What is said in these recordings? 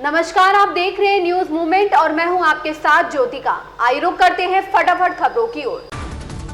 नमस्कार, आप देख रहे हैं न्यूज मूवमेंट और मैं हूं आपके साथ ज्योतिका। आइए रुक करते हैं फटाफट खबरों की ओर।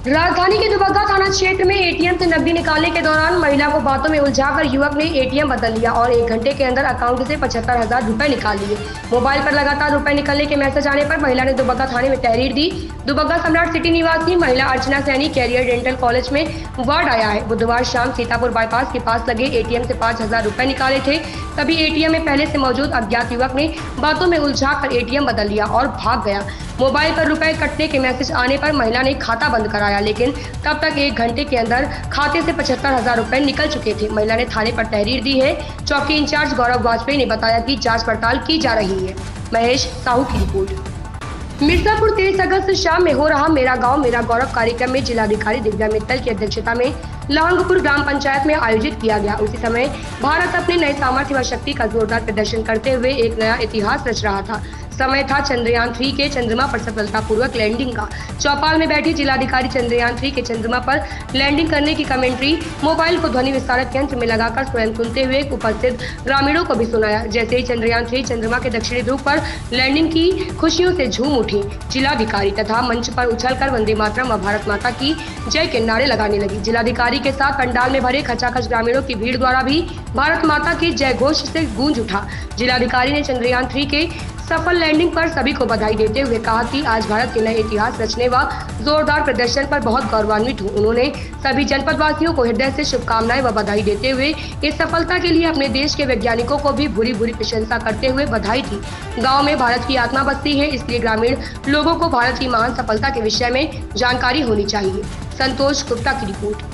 राजधानी के दुबग्गा थाना क्षेत्र में एटीएम से नकदी निकालने के दौरान महिला को बातों में उलझाकर युवक ने एटीएम बदल लिया और 1 घंटे के अंदर अकाउंट से 75,000 रुपए निकाल लिए। मोबाइल पर लगातार रुपए निकलने के मैसेज आने पर महिला ने दुबग्गा थाने में तहरीर दी। दुबग्गा सम्राट सिटी निवासी महिला अर्चना सैनी कैरियर डेंटल कॉलेज में वार्ड आया है। बुधवार शाम सीतापुर बाईपास के पास लगे एटीएम से 5,000 रुपए निकाले थे। तभी एटीएम में पहले से मौजूद अज्ञात युवक ने बातों में उलझाकर एटीएम बदल लिया और भाग गया। मोबाइल पर रुपए कटने के मैसेज आने पर महिला ने खाता बंद कराया, लेकिन तब तक 1 घंटे के अंदर खाते से 75,000 रुपए निकल चुके थे। महिला ने थाने पर तहरीर दी है। चौकी इंचार्ज गौरव वाजपेयी ने बताया कि जांच पड़ताल की जा रही है। महेश साहू की रिपोर्ट। मिर्जापुर 23 अगस्त शाम में हो रहा मेरा गांव मेरा गौरव कार्यक्रम में जिलाधिकारी दिव्या मित्तल की अध्यक्षता में लहंगपुर ग्राम पंचायत में आयोजित किया गया। उसी समय भारत अपने नए सामर्थ्य व शक्ति का जोरदार प्रदर्शन करते हुए एक नया इतिहास रच रहा था। समय था चंद्रयान 3 के चंद्रमा पर सफलतापूर्वक लैंडिंग का। चौपाल में बैठी जिलाधिकारी चंद्रयान 3 के चंद्रमा पर लैंडिंग करने की कमेंट्री मोबाइल को ध्वनि विस्तारक यंत्र में लगाकर स्वयं सुनते हुए उपस्थित ग्रामीणों को भी सुनाया। जैसे ही चंद्रयान 3 चंद्रमा के दक्षिणी ध्रुव पर लैंडिंग की खुशियों से झूम उठी। जिलाधिकारी तथा मंच पर उछलकर वंदे मातरम व भारत माता की जय के नारे लगाने लगी। जिलाधिकारी के साथ पंडाल में भरे खचाखच ग्रामीणों की भीड़ द्वारा भी भारत माता के जय घोष से गूंज उठा। जिलाधिकारी ने चंद्रयान 3 के सफल लैंडिंग पर सभी को बधाई देते हुए कहा कि आज भारत के नए इतिहास रचने व जोरदार प्रदर्शन पर बहुत गौरवान्वित हूँ। उन्होंने सभी जनपद वासियों को हृदय से शुभकामनाएं व बधाई देते हुए इस सफलता के लिए अपने देश के वैज्ञानिकों को भी भूरी भूरी प्रशंसा करते हुए बधाई दी। गाँव में भारत की आत्मा बसती है, इसलिए ग्रामीण लोगों को भारत की महान सफलता के विषय में जानकारी होनी चाहिए। संतोष गुप्ता की रिपोर्ट।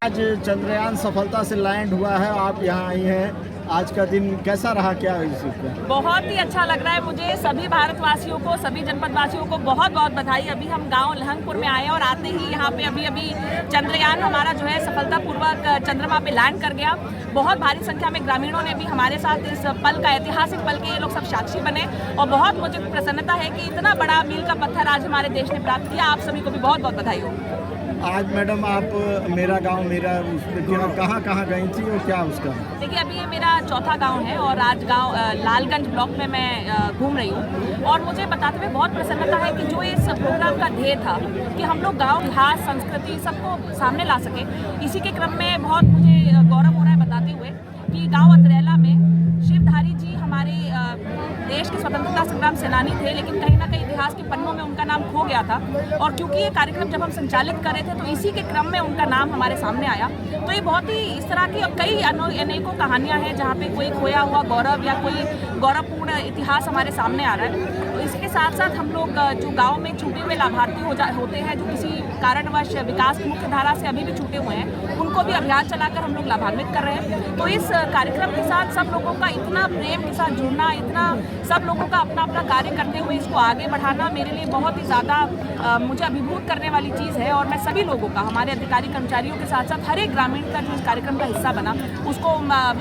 आज चंद्रयान सफलता से लैंड हुआ है, आप यहाँ आई हैं, आज का दिन कैसा रहा, क्या है इस पर? बहुत ही अच्छा लग रहा है मुझे। सभी भारतवासियों को, सभी जनपद वासियों को बहुत बहुत बधाई। अभी हम गांव लहंगपुर में आए और आते ही यहाँ पे अभी चंद्रयान हमारा जो है सफलतापूर्वक चंद्रमा पे लैंड कर गया। बहुत भारी संख्या में ग्रामीणों ने भी हमारे साथ इस पल का, ऐतिहासिक पल के ये लोग सब साक्षी बने और बहुत मुझे प्रसन्नता है कि इतना बड़ा मील का पत्थर आज हमारे देश ने प्राप्त किया। आप सभी को भी बहुत बहुत बधाई हो। आज मैडम आप मेरा गांव मेरा कहाँ गई थी और क्या उसका? देखिए, अभी ये मेरा चौथा गांव है और आज गांव लालगंज ब्लॉक में मैं घूम रही हूँ और मुझे बताते हुए बहुत प्रसन्नता है कि जो इस प्रोग्राम का ध्येय था कि हम लोग गांव इतिहास, संस्कृति सबको सामने ला सके, इसी के क्रम में बहुत मुझे गौरव हो रहा है बताते हुए कि गाँव अतरेला में शिवधारी जी हमारे देश के स्वतंत्रता संग्राम सेनानी थे, लेकिन कहीं ना कहीं इतिहास के पन्नों में उनका नाम खो गया था। और क्योंकि ये कार्यक्रम जब हम संचालित कर रहे थे तो इसी के क्रम में उनका नाम हमारे सामने आया। तो ये बहुत ही इस तरह की कई अनेकों कहानियां हैं जहाँ पे कोई खोया हुआ गौरव या कोई गौरवपूर्ण इतिहास हमारे सामने आ रहा है। तो इसके साथ साथ हम लोग जो गाँव में छूटे हुए लाभार्थी होते हैं, जो किसी कारणवश विकास की मुख्य धारा से अभी भी छूटे हुए हैं, उनको भी अभियान चलाकर हम लोग लाभान्वित कर रहे हैं। तो इस कार्यक्रम के साथ सब लोगों का इतना प्रेम के साथ जुड़ना, इतना सब लोगों का अपना अपना कार्य करते हुए इसको आगे बढ़ाना मेरे लिए बहुत ही ज़्यादा मुझे अभिभूत करने वाली चीज़ है। और मैं सभी लोगों का, हमारे अधिकारी कर्मचारियों के साथ साथ हर एक ग्रामीण का जो इस कार्यक्रम का हिस्सा बना, उसको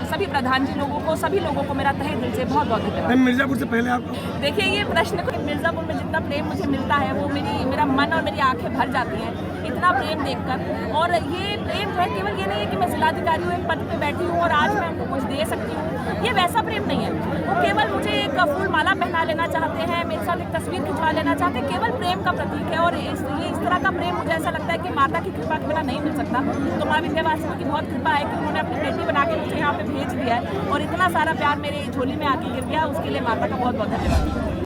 सभी प्रधान जी लोगों को, सभी लोगों को मेरा तहे दिल से बहुत बहुत धन्यवाद। मिर्जापुर से पहले आप देखिए, ये प्रश्न को मिर्जापुर में जितना प्रेम मुझे मिलता है वो मेरा मन और मेरी आंखें भर जाती हैं इतना प्रेम देखकर। और ये प्रेम जो है केवल ये नहीं है कि मैं जिलाधिकारी हूँ, एक पद पे बैठी हूँ और आज मैं उनको कुछ दे सकती हूँ, ये वैसा प्रेम नहीं है। वो केवल मुझे एक फूल माला पहना लेना चाहते हैं, मेरे साथ एक तस्वीर खिंचवा लेना चाहते हैं, केवल प्रेम का प्रतीक है। और इस तरह का प्रेम मुझे ऐसा लगता है कि माता की कृपा के बिना नहीं मिल सकता। तो माँ विंध्यवासिनी की बहुत कृपा है कि उन्होंने अपनी बेटी बना के मुझे यहाँ पे भेज दिया है और इतना सारा प्यार मेरे झोली में आके गिर गया, उसके लिए माता का बहुत बहुत धन्यवाद।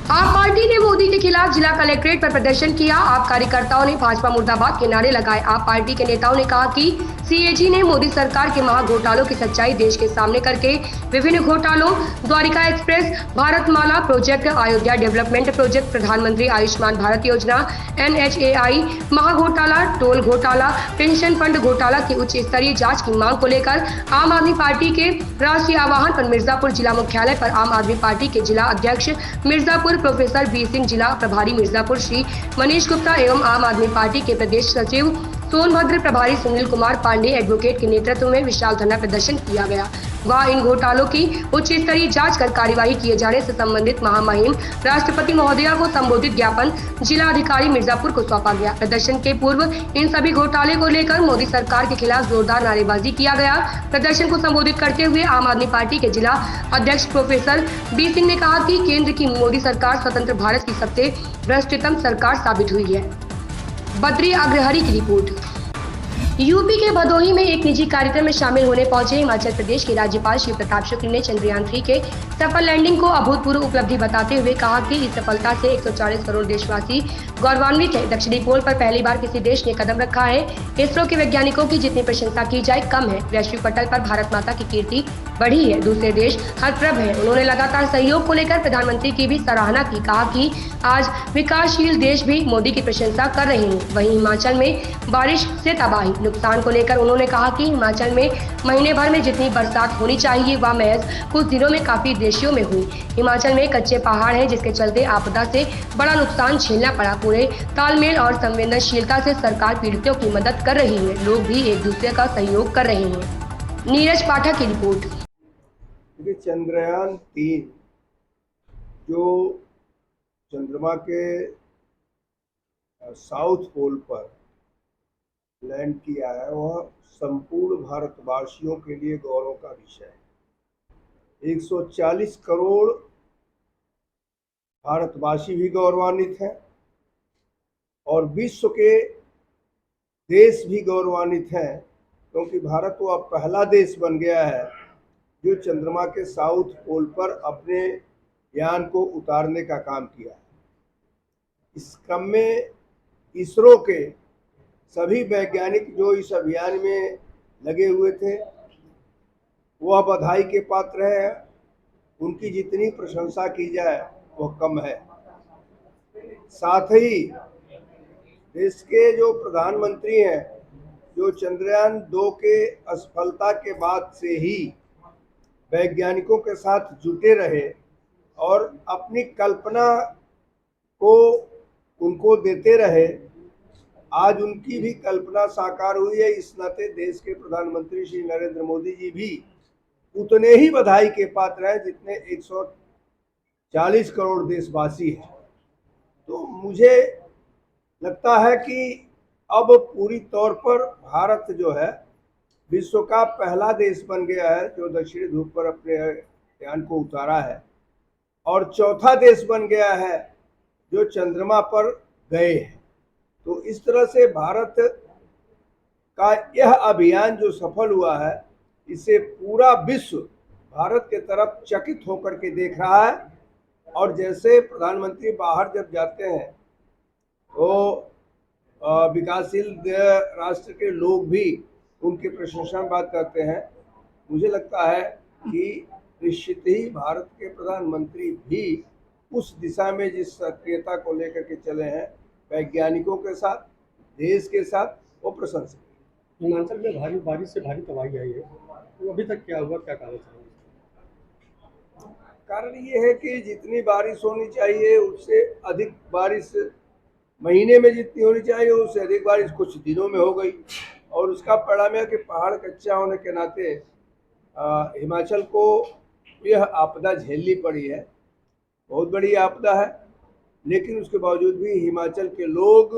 आप पार्टी ने मोदी के खिलाफ जिला कलेक्ट्रेट पर प्रदर्शन किया। आप कार्यकर्ताओं ने भाजपा मुर्दाबाद के नारे लगाए। आप पार्टी के नेताओं ने कहा कि सीएजी ने मोदी सरकार के महा घोटालों की सच्चाई देश के सामने करके विभिन्न घोटालों, Dwarka express, Bharatmala project, Ayodhya development project, प्रधानमंत्री आयुष्मान भारत योजना, NHAI महा घोटाला, टोल घोटाला, पेंशन फंड घोटाला की उच्च स्तरीय जाँच की मांग को लेकर आम आदमी पार्टी के राष्ट्रीय आह्वान पर मिर्जापुर जिला मुख्यालय पर आम आदमी पार्टी के जिला अध्यक्ष मिर्जापुर प्रोफेसर बी सिंह, जिला प्रभारी मिर्जापुर श्री मनीष गुप्ता एवं आम आदमी पार्टी के प्रदेश सचिव सोनभद्र प्रभारी सुनील कुमार पांडे एडवोकेट के नेतृत्व में विशाल धरना प्रदर्शन किया गया। वह इन घोटालों की उच्च स्तरीय जांच कर कार्यवाही किए जाने से संबंधित महामहिम राष्ट्रपति महोदया को संबोधित ज्ञापन जिला अधिकारी मिर्जापुर को सौंपा गया। प्रदर्शन के पूर्व इन सभी घोटाले को लेकर मोदी सरकार के खिलाफ जोरदार नारेबाजी किया गया। प्रदर्शन को संबोधित करते हुए आम आदमी पार्टी के जिला अध्यक्ष प्रोफेसर बी सिंह ने कहा कि केंद्र की मोदी सरकार स्वतंत्र भारत की सबसे भ्रष्टतम सरकार साबित हुई है। बद्री अग्रहरी की रिपोर्ट। यूपी के भदोही में एक निजी कार्यक्रम में शामिल होने पहुंचे हिमाचल प्रदेश के राज्यपाल शिव प्रताप शुक्ल ने चंद्रयान 3 के सफल लैंडिंग को अभूतपूर्व उपलब्धि बताते हुए कहा कि इस सफलता से 140 करोड़ देशवासी गौरवान्वित है। दक्षिणी पोल पर पहली बार किसी देश ने कदम रखा है। इसरो के वैज्ञानिकों की जितनी प्रशंसा की जाए कम है। वैश्विक पटल पर भारत माता की कीर्ति बढ़ी है। दूसरे देश हतप्रभ है। उन्होंने लगातार सहयोग को लेकर प्रधानमंत्री की भी सराहना की। कहा कि आज विकासशील देश भी मोदी की प्रशंसा कर रहे हैं। वहीं हिमाचल में बारिश से तबाही नुकसान को लेकर उन्होंने कहा कि हिमाचल में महीने भर में जितनी बरसात होनी चाहिए वह महज कुछ दिनों में काफी देशों में हुई। हिमाचल में कच्चे पहाड़ हैं जिसके चलते आपदा से बड़ा नुकसान झेलना पड़ा। पूरे तालमेल और संवेदनशीलता से सरकार पीड़ितों की मदद कर रही है। लोग भी एक दूसरे का सहयोग कर रहे हैं। नीरज पाठक की रिपोर्ट। चंद्रयान 3 जो चंद्रमा के साउथ पोल पर लैंड किया है वह संपूर्ण भारतवासियों के लिए गौरव का विषय है। 140 करोड़ भारतवासी भी गौरवान्वित हैं और विश्व के देश भी गौरवान्वित हैं, क्योंकि भारत वो अब पहला देश बन गया है जो चंद्रमा के साउथ पोल पर अपने यान को उतारने का काम किया है। इस क्रम में इसरो के सभी वैज्ञानिक जो इस अभियान में लगे हुए थे वह बधाई के पात्र हैं। उनकी जितनी प्रशंसा की जाए वह कम है। साथ ही देश के जो प्रधानमंत्री हैं जो चंद्रयान 2 के असफलता के बाद से ही वैज्ञानिकों के साथ जुटे रहे और अपनी कल्पना को उनको देते रहे, आज उनकी भी कल्पना साकार हुई है। इस नाते देश के प्रधानमंत्री श्री नरेंद्र मोदी जी भी उतने ही बधाई के पात्र हैं जितने 140 करोड़ देशवासी हैं। तो मुझे लगता है कि अब पूरी तौर पर भारत जो है विश्व का पहला देश बन गया है जो दक्षिणी ध्रुव पर अपने यान को उतारा है और चौथा देश बन गया है जो चंद्रमा पर गए हैं। तो इस तरह से भारत का यह अभियान जो सफल हुआ है इसे पूरा विश्व भारत के तरफ चकित होकर के देख रहा है। और जैसे प्रधानमंत्री बाहर जब जाते हैं तो विकासशील राष्ट्र के लोग भी उनकी प्रशंसा में बात करते हैं। मुझे लगता है कि निश्चित ही भारत के प्रधानमंत्री भी उस दिशा में जिस सक्रियता को लेकर के चले हैं वैज्ञानिकों के साथ, देश के साथ, वो प्रशंसनीय। हिमाचल में भारी बारिश से भारी तबाही आई है, तो अभी तक क्या हुआ, क्या कारण है? कारण ये है कि जितनी बारिश होनी चाहिए उससे अधिक बारिश महीने में जितनी होनी चाहिए उससे अधिक बारिश कुछ दिनों में हो गई और उसका परिणाम है कि पहाड़ कच्चा होने के नाते हिमाचल को यह आपदा झेलनी पड़ी है। बहुत बड़ी आपदा है, लेकिन उसके बावजूद भी हिमाचल के लोग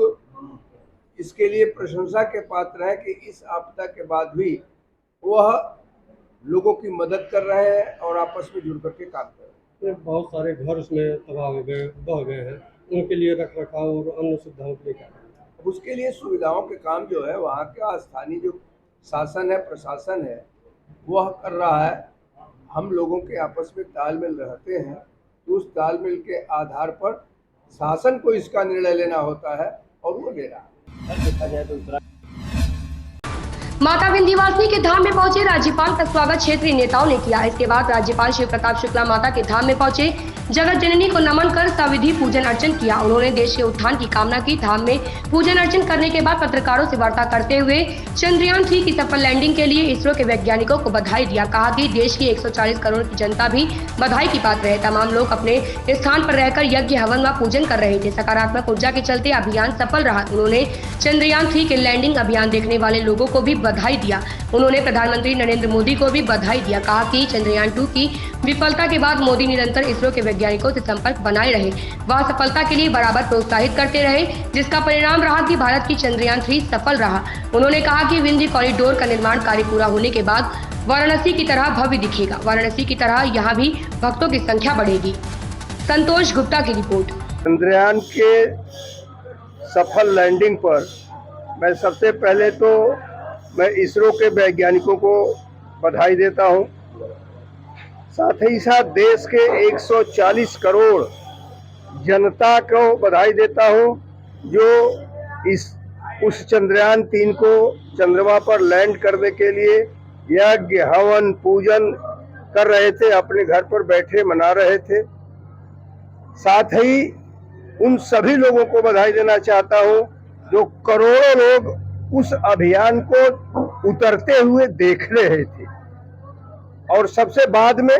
इसके लिए प्रशंसा के पात्र हैं कि इस आपदा के बाद भी वह लोगों की मदद कर रहे हैं और आपस में जुड़ करके काम कर रहे हैं। बहुत सारे घर उसमें तबाह हो गए, बह गए हैं, उनके लिए रख रखाव और अन्य सुविधाओं के लिए क्या करें? उसके लिए सुविधाओं के काम जो है वहाँ का स्थानीय जो शासन है, प्रशासन है, वह कर रहा है। हम लोगों के आपस में तालमेल रहते हैं, तो उस तालमेल के आधार पर शासन को इसका निर्णय लेना होता है और वो ले रहा है। देखा जाए तो माता विंध्यवासिनी के धाम में पहुंचे राज्यपाल का स्वागत क्षेत्रीय नेताओं ने किया। इसके बाद राज्यपाल शिव प्रताप शुक्ला माता के धाम में पहुंचे, जगत जननी को नमन कर सविधि पूजन अर्चन किया। उन्होंने देश के उत्थान की कामना की। धाम में पूजन अर्चन करने के बाद पत्रकारों से वार्ता करते हुए चंद्रयान 3 की सफल लैंडिंग के लिए इसरो के वैज्ञानिकों को बधाई दिया। कहा कि देश की 140 करोड़ की जनता भी बधाई की पात्र है। तमाम लोग अपने स्थान पर रहकर यज्ञ हवन व पूजन कर रहे थे। सकारात्मक ऊर्जा के चलते अभियान सफल रहा। उन्होंने चंद्रयान 3 के लैंडिंग अभियान देखने वाले लोगों को भी बधाई दिया। उन्होंने प्रधानमंत्री नरेंद्र मोदी को भी बधाई दिया। कहा कि चंद्रयान 2 की विफलता के बाद मोदी निरंतर इसरो के वैज्ञानिकों से संपर्क बनाए रहे, वह सफलता के लिए बराबर प्रोत्साहित करते रहे, जिसका परिणाम रहा कि भारत की चंद्रयान 3 सफल रहा। उन्होंने कहा कि विंध्य कॉरिडोर का निर्माण कार्य पूरा होने के बाद वाराणसी की तरह भव्य दिखेगा। वाराणसी की तरह यहाँ भी भक्तों की संख्या बढ़ेगी। संतोष गुप्ता की रिपोर्ट। चंद्रयान के सफल लैंडिंग पर मैं सबसे पहले तो मैं इसरो के वैज्ञानिकों को बधाई देता हूं, साथ ही साथ देश के 140 करोड़ जनता को बधाई देता हूं जो उस चंद्रयान 3 को चंद्रमा पर लैंड करने के लिए यज्ञ हवन पूजन कर रहे थे, अपने घर पर बैठे मना रहे थे। साथ ही उन सभी लोगों को बधाई देना चाहता हूं जो करोड़ों लोग उस अभियान को उतरते हुए देख रहे थे। और सबसे बाद में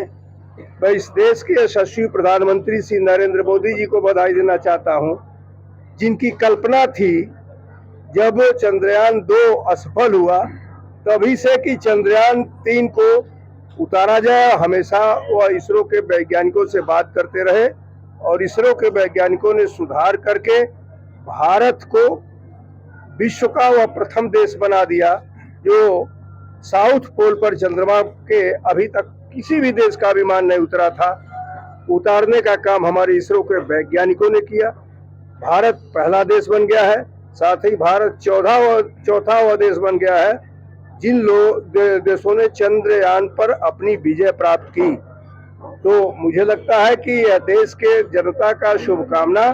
मैं इस देश के यशस्वी प्रधानमंत्री श्री नरेंद्र मोदी जी को बधाई देना चाहता हूं, जिनकी कल्पना थी जब चंद्रयान 2 असफल हुआ तभी से कि चंद्रयान 3 को उतारा जाए। हमेशा वह इसरो के वैज्ञानिकों से बात करते रहे और इसरो के वैज्ञानिकों ने सुधार करके भारत को विश्व का वह प्रथम देश बना दिया जो साउथ पोल पर चंद्रमा के अभी तक किसी भी देश का विमान नहीं उतरा था। उतारने का काम हमारे इसरो के वैज्ञानिकों ने किया। भारत पहला देश बन गया है, साथ ही भारत चौथा देश बन गया है जिन देशों ने चंद्रयान पर अपनी विजय प्राप्त की। तो मुझे लगता है कि यह देश के जनता का शुभकामना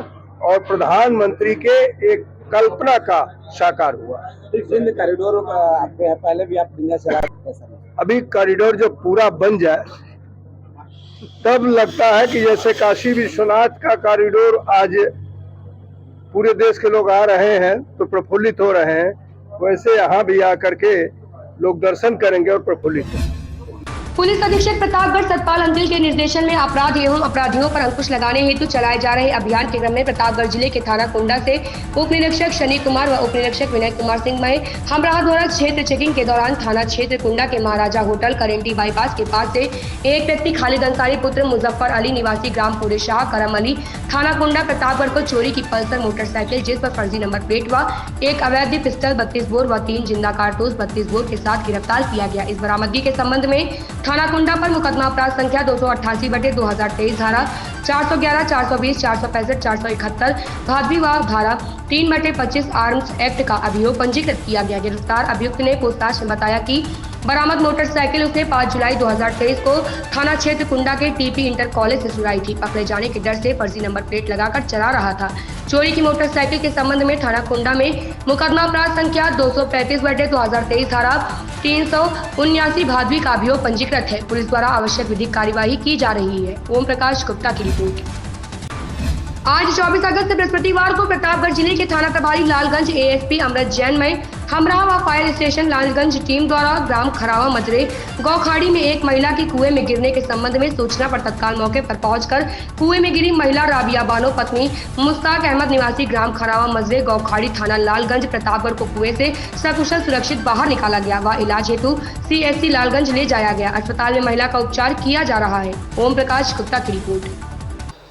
और प्रधानमंत्री के एक कल्पना का साकार हुआ। कॉरिडोर पहले भी आप चला, अभी कॉरिडोर जब पूरा बन जाए तब लगता है कि जैसे काशी विश्वनाथ का कॉरिडोर आज पूरे देश के लोग आ रहे हैं तो प्रफुल्लित हो रहे हैं, वैसे यहाँ भी आकर के लोग दर्शन करेंगे और प्रफुल्लित होंगे। पुलिस अधीक्षक प्रतापगढ़ सतपाल अंतिल के निर्देशन में अपराध एवं अपराधियों पर अंकुश लगाने हेतु चलाए जा रहे अभियान के क्रम में प्रतापगढ़ जिले के थाना कुंडा से उप निरीक्षक शनि कुमार व उप निरीक्षक विनय कुमार सिंह में हमराह द्वारा क्षेत्र चेकिंग के दौरान थाना क्षेत्र कुंडा के महाराजा होटल करेंटी बाईपास के पास से एक व्यक्ति खालिद अंसारी पुत्र मुजफ्फर अली निवासी ग्राम पूरे शाह करम अली थाना कुंडा प्रतापगढ़ को चोरी की पल्सर मोटरसाइकिल जिस पर फर्जी नंबर प्लेट व एक अवैध पिस्टल 32 बोर व 3 जिंदा कारतूस 32 बोर के साथ गिरफ्तार किया गया। इस बरामदगी के संबंध में थाना कुंडा पर मुकदमा अपराध संख्या 288/2023 धारा 411, 420, 465, 471 भादवी व धारा 3/25 आर्म्स एक्ट का अभियोग पंजीकृत किया गया। गिरफ्तार अभियुक्त ने पूछताछ में बताया कि बरामद मोटरसाइकिल उसने 5 जुलाई 2023 को थाना क्षेत्र कुंडा के टीपी इंटर कॉलेज से चुराई थी। पकड़े जाने के डर से फर्जी नंबर प्लेट लगाकर चला रहा था। चोरी की मोटरसाइकिल के संबंध में थाना कुंडा में मुकदमा अपराध संख्या 235/2023 धारा 379 भादवी का अभियोग पंजीकृत है। पुलिस द्वारा आवश्यक विधिक कार्यवाही की जा रही है। ओम प्रकाश गुप्ता की रिपोर्ट। आज 24 अगस्त बृहस्पतिवार को प्रतापगढ़ जिले के थाना प्रभारी लालगंज एएसपी अमृत जैन में हमराह व फायर स्टेशन लालगंज टीम द्वारा ग्राम खरावा मजरे गौखाड़ी में एक महिला की कुएं में गिरने के संबंध में सूचना पर तत्काल मौके पर पहुंचकर कुएं में गिरी महिला राबिया बानो पत्नी मुश्ताक अहमद निवासी ग्राम खरावा मजरे गौखाड़ी थाना लालगंज प्रतापगढ़ को कुएं से सकुशल सुरक्षित बाहर निकाला गया व इलाज हेतु CHC लालगंज ले जाया गया। अस्पताल में महिला का उपचार किया जा रहा है। ओम प्रकाश गुप्ता की रिपोर्ट।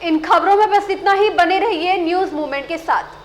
इन खबरों में बस इतना ही। बने रहिए न्यूज मूवमेंट के साथ।